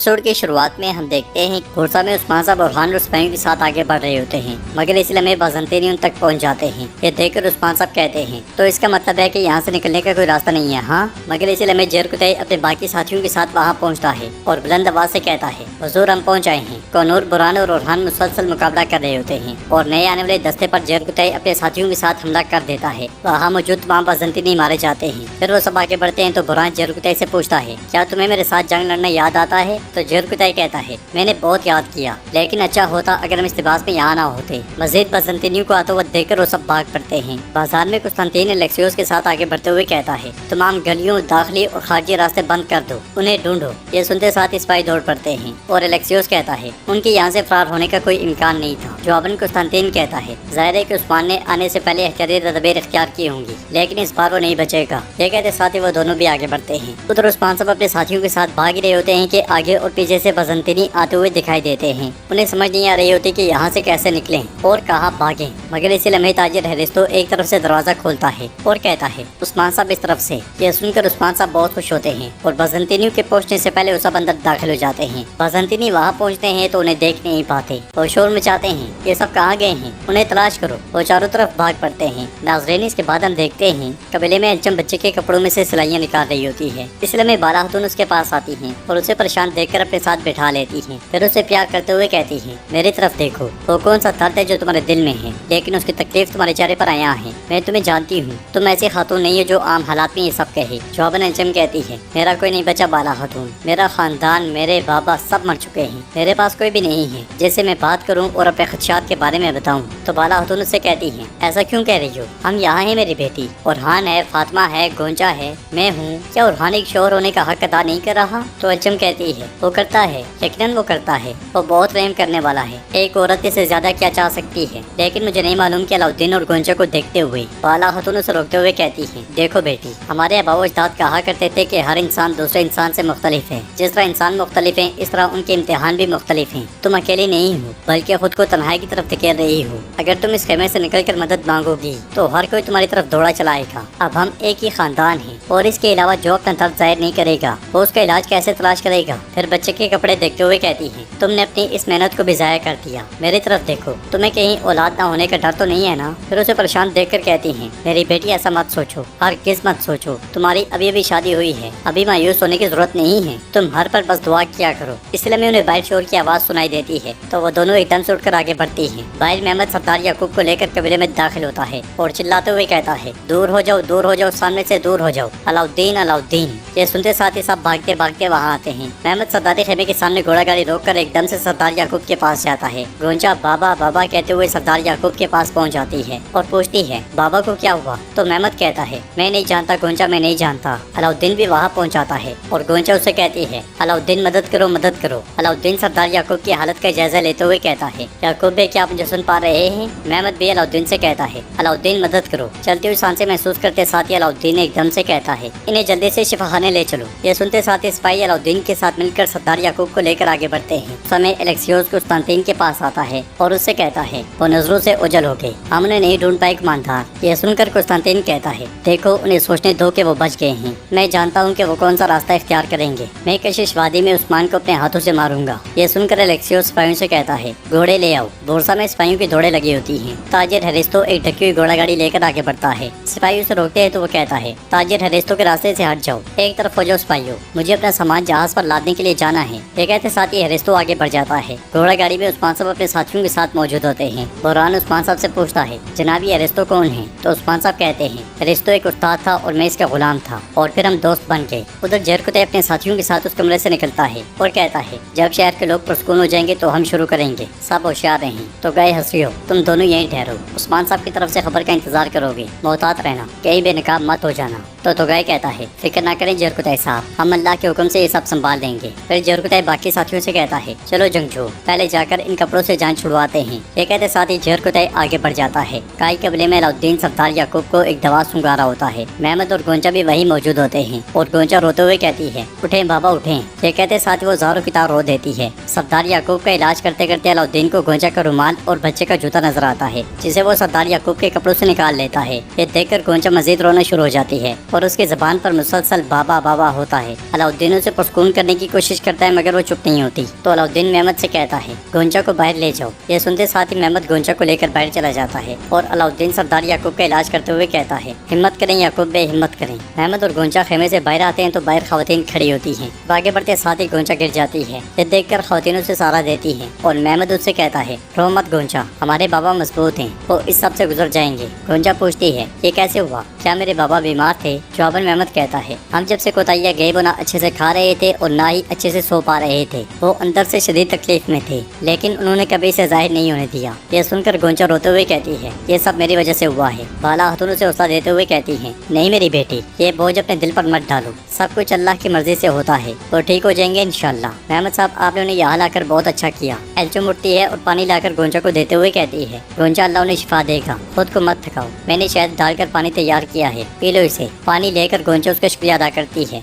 Episode की शुरुआत में हम देखते हैं घोड़सा में उस्मान साहब और खान रुस्तैनी के साथ आगे बढ़ रहे होते हैं, मगर इसलिए में बाज़ंतीनी उन तक पहुंच जाते हैं। ये देखकर उस्मान साहब कहते हैं तो इसका मतलब है कि यहाँ से निकलने का कोई रास्ता नहीं है। हाँ, मगर इसलिए में जेर कुतई अपने बाकी साथियों के साथ वहाँ पहुँचता है और बुलंद आवाज से कहता है, हुजूर हम पहुँच आए हैं। कौनूर, बुरहान और ओरहान मुसलसल मुकाबला कर रहे होते हैं और नए आने वाले दस्ते पर जेर कुतई अपने साथियों के साथ हमला कर देता है। वहाँ मौजूद तमाम बाज़ंतीनी मारे जाते हैं। फिर वो सब आगे बढ़ते हैं तो बुरहान जेर कुतई से पूछता है, क्या तुम्हें मेरे साथ जंग लड़ना याद आता है? तो जेर कुतई कहता है, मैंने बहुत याद किया, लेकिन अच्छा होता अगर हम इस लिबास में यहाँ ना होते। मजीद बाज़ंतीनियों को आते हुए देखकर वो सब भाग पड़ते हैं। बाजार में कुस्तांतीन एलेक्सियोस के साथ आगे बढ़ते हुए कहता है, तमाम गलियों, दाखिली और खारजी रास्ते बंद कर दो, उन्हें ढूंढो। ये सुनते साथ सिपाही दौड़ पड़ते हैं और एलेक्सियोस कहता है उनके यहाँ से फरार होने का कोई इम्कान नहीं था। जवाबन कुस्तांतीन कहता है, जाहिर है कि उस्मान ने आने से पहले एहतियाती तदबीर इख्तियार की होंगी, लेकिन इस बार वो नहीं बचेगा। ये कहते साथ ही वो दोनों भी आगे बढ़ते हैं। उधर उस्मान साहब अपने साथियों के साथ भाग रहे होते हैं कि आगे और पीछे से बाज़ंतीनी आते हुए दिखाई देते हैं। उन्हें समझ नहीं आ रही होती कि यहाँ से कैसे निकलें और कहाँ भागें, मगर इसी लम्हे ताजिर हैरिस्तो एक तरफ से दरवाजा खोलता है और कहता है, उस्मान साहब इस तरफ से। यह सुनकर उस्मान साहब बहुत खुश होते हैं और बाज़ंतीनियों के पहुँचने से पहले वो सब अंदर दाखिल हो जाते हैं। बाज़ंतीनी वहाँ पहुँचते हैं तो उन्हें देख नहीं पाते और शोर मचाते हैं, ये सब कहाँ गए हैं, उन्हें तलाश करो। वो चारों तरफ भाग पड़ते हैं। नाज़रीन, इसके बाद हम देखते हैं कबीले में अंजम बच्चे के कपड़ों में से सिलाइयाँ निकाल रही होती है। इसलिए में बाला खातून उसके पास आती हैं और उसे परेशान देखकर अपने साथ बैठा लेती हैं। फिर उसे प्यार करते हुए कहती है, मेरी तरफ देखो, वो कौन सा दर्द है जो तुम्हारे दिल में है, लेकिन उसकी तकलीफ तुम्हारे चेहरे पर आया है। मैं तुम्हें जानती हूँ, तुम ऐसी खातून नहीं है जो आम हालात में ये सब कहे। जवाबन अंजम कहती है, मेरा कोई नहीं बचा बाला खातून, मेरा खानदान, मेरे बाबा सब मर चुके हैं, मेरे पास कोई भी नहीं है जैसे मैं बात करूँ और अपने खदशात के बारे में बताऊँ। तो बाला खातून उससे कहती है, ऐसा क्यों कह रही हो, हम यहाँ है मेरी बेटी, ओरहान है, फातिमा है, गोंजा है, मैं हूँ। क्या ओरहान एक शोहर होने का हक अदा नहीं कर रहा? तो अंजम कहती है, वो करता है, यकीनन वो करता है, वो बहुत रहम करने वाला है। एक औरत इससे ज्यादा क्या चाह सकती है, लेकिन मुझे नहीं मालूम कि अलाउद्दीन और गोंजा को देखते हुए। बाला खातून उसे रोकते हुए कहती है, देखो बेटी, हमारे आबाओ अजदाद कहा करते थे कि हर इंसान दूसरे इंसान से मुख्तलिफ है। जिस तरह इंसान मुख्तलिफ है, इस तरह उनके इम्तिहान भी मुख्तलिफ हैं। तुम अकेली नहीं हो, बल्कि खुद को तन्हाई की तरफ धकेल रही हो। अगर तुम इस खेमे से निकल कर मदद मांगोगी तो हर कोई तुम्हारी तरफ दौड़ा चलाएगा। अब हम एक ही खानदान है और इसके अलावा जो अपना दर्द जाहिर नहीं करेगा वो उसका इलाज कैसे तलाश करेगा? फिर बच्चे के कपड़े देखते हुए कहती है, तुमने अपनी इस मेहनत को भी ज़ाया कर दिया। मेरी तरफ देखो, तुम्हें कहीं औलाद ना होने का डर तो नहीं है ना? फिर उसे परेशान देखकर कहती हैं, मेरी बेटी ऐसा मत सोचो, हर किस मत सोचो, तुम्हारी अभी अभी शादी हुई है, अभी मायूस होने की जरूरत नहीं है, तुम हर पर बस दुआ किया करो। इसलिए में उन्हें बाहर शोर की आवाज़ सुनाई देती है तो वो दोनों एकदम से उठकर आगे बढ़ती हैं। बाहर मेहमद सरदार याकूब को लेकर कबीले में दाखिल होता है और चिल्लाते हुए कहता है, दूर हो जाओ, दूर हो जाओ, सामने से दूर हो जाओ, अलाउद्दीन, अलाउद्दीन। ये सुनते साथ ही सब भागते भागते वहाँ आते हैं। मेहमद सरदारी खेमे के सामने घोड़ा गाड़ी रोककर एकदम से सरदार याकूब के पास जाता है। गोंजा बाबा बाबा कहते हुए सरदार याकूब के पास पहुंच जाती है और पूछती है, बाबा को क्या हुआ? तो मेहमद कहता है, मैं नहीं जानता गोंजा, मैं नहीं जानता। अलाउद्दीन भी वहाँ पहुंच जाता है और गोंजा उससे कहती है, अलाउद्दीन मदद करो, मदद करो। अलाउद्दीन सरदार याकूब की हालत का जायजा लेते हुए कहता है, याकूब भाई क्या आप मुझे सुन पा रहे हैं? मेहमद भी अलाउद्दीन से कहता है, अलाउद्दीन मदद करो। चलती हुई सांसें महसूस करते साथ ही अलाउद्दीन एकदम से कहता है, इन्हें जल्दी से शिफाखाने ले चलो। ये सुनते साथ ही सिपाही अलाउद्दीन के साथ मिलकर सरदार याकूब को लेकर आगे बढ़ते हैं। समय एलेक्सियोस कुस्तांतीन के पास आता है और उससे कहता है, वो नजरों से ओझल हो गए, हम उन्हें नहीं ढूंढ पाए कमानदार। यह सुनकर कुस्तांतीन कहता है, देखो उन्हें सोचने दो कि वो बच गए हैं, मैं जानता हूँ कि वो कौन सा रास्ता इख्तियार करेंगे। मैं कशिश वादी में उस्मान को अपने हाथों से मारूंगा। यह सुनकर एलेक्सियोस सिपाहियों से कहता है, घोड़े ले आओ। बोरसा में सिपाहियों की दौड़े लगी होती हैं। ताजिर हैरिस्तो एक ढकी हुई घोड़ा गाड़ी लेकर आगे बढ़ता है। सिपाही उसे रोकते हैं तो वो कहता है, ताजिर हैरिस्तो के रास्ते से हट जाओ, एक तरफ हो जाओ सिपाहियों, मुझे अपना सामान जहाज पर लादने के लिए जाना है। ये कहते साथ ही हैरिस्तो आगे बढ़ जाता है। घोड़ा गाड़ी में उस्मान साहब अपने साथियों के साथ मौजूद होते हैं। बुरहान उस्मान साहब से पूछता है, जनाब ये हैरिस्तो कौन है? तो उस्मान साहब कहते हैं, हैरिस्तो एक उस्ताद था और मैं इसका गुलाम था और फिर हम दोस्त बन गए। उधर जेर कुतई अपने साथियों के साथ उस कमरे से निकलता है और कहता है, जब शहर के लोग पुरस्कून हो जाएंगे तो हम शुरू करेंगे, सब होशियार रहें। तो गए हंसियो, तुम दोनों यहीं ठहरो, उस्मान साहब की तरफ से खबर का इंतजार करोगे, मोहतात रहना, कहीं बेनकाब मत हो जाना। तो गए कहता है, फिक्र ना करें जेर कुतई साहब, हम अल्लाह के हुक्म से ये सब संभाल लेंगे। फिर जेर कुतई बाकी साथियों से कहता है, चलो जंगजू, पहले जाकर इन कपड़ों से जान छुड़वाते हैं। ये कहते साथ ही जेर कुतई आगे बढ़ जाता है। काई कबीले में अलाउद्दीन सरदार याकूब को एक दवा सुंघा रहा होता है। मेहमद और गोंजा भी वही मौजूद होते हैं और गोंजा रोते हुए कहती है, उठें बाबा उठें। ये कहते साथ ही वो ज़ारों की तार रो देती है। सरदार याकूब का इलाज करते करते अलाउद्दीन को गोंजा का रुमाल और बच्चे का जूता नजर आता है, जिसे वो सरदार याकूब के कपड़ों से निकाल लेता है। ये देखकर गोंजा मजीद रोना शुरू हो जाती है और उसकी जबान पर मुसलसल बाबा बाबा होता है। अलाउद्दीन उसे पुरस्कून करने की कोशिश करता है मगर वो चुप नहीं होती। तो अलाउद्दीन मेहमद से कहता है गोंचा को बाहर ले जाओ। ये सुनते साथ ही मेहमद गोंचा को लेकर बाहर चला जाता है और अलाउद्दीन सरदार याकूब का इलाज करते हुए कहता है हिम्मत करें याकूब बे, हिम्मत करें। मेहमद और गोंचा खेमे से बाहर आते हैं तो बाहर खवातीन खड़ी होती हैं। आगे बढ़ते साथ ही गोंचा गिर जाती है। ये देखकर खवातीन उसे सहारा देती हैं और मेहमद उससे कहता है रो मत गोंचा, हमारे बाबा मजबूत हैं, वो इस सब से गुजर जाएंगे। गोंचा पूछती है ये कैसे हुआ, क्या मेरे बाबा बीमार थे? जवाबन मेहमद कहता है हम जब से कोताहिया गए वो ना अच्छे से खा रहे थे और ना ही अच्छे से सो पा रहे थे। वो अंदर से शदीद तकलीफ में थे लेकिन उन्होंने कभी इसे जाहिर नहीं होने दिया। ये सुनकर गोंचा रोते हुए कहती है ये सब मेरी वजह से हुआ है। बाला खातून उसे हौसला देते हुए कहती है नहीं मेरी बेटी, ये बोझ अपने दिल पर मत डालो, सब कुछ अल्लाह की मर्जी से होता है, वो ठीक हो जाएंगे इंशाल्लाह। मेहमद साहब आपने उन्हें यहाँ लाकर बहुत अच्छा किया। एल्चो उठती है और पानी लाकर गोंचा को देते हुए कहती है गोंचा अल्लाह उन्हें शिफा देगा, खुद को मत थकाओ, मैंने शहद डालकर पानी तैयार किया है, पी लो इसे। पानी लेकर गोंचा उसका शुक्रिया अदा करती है।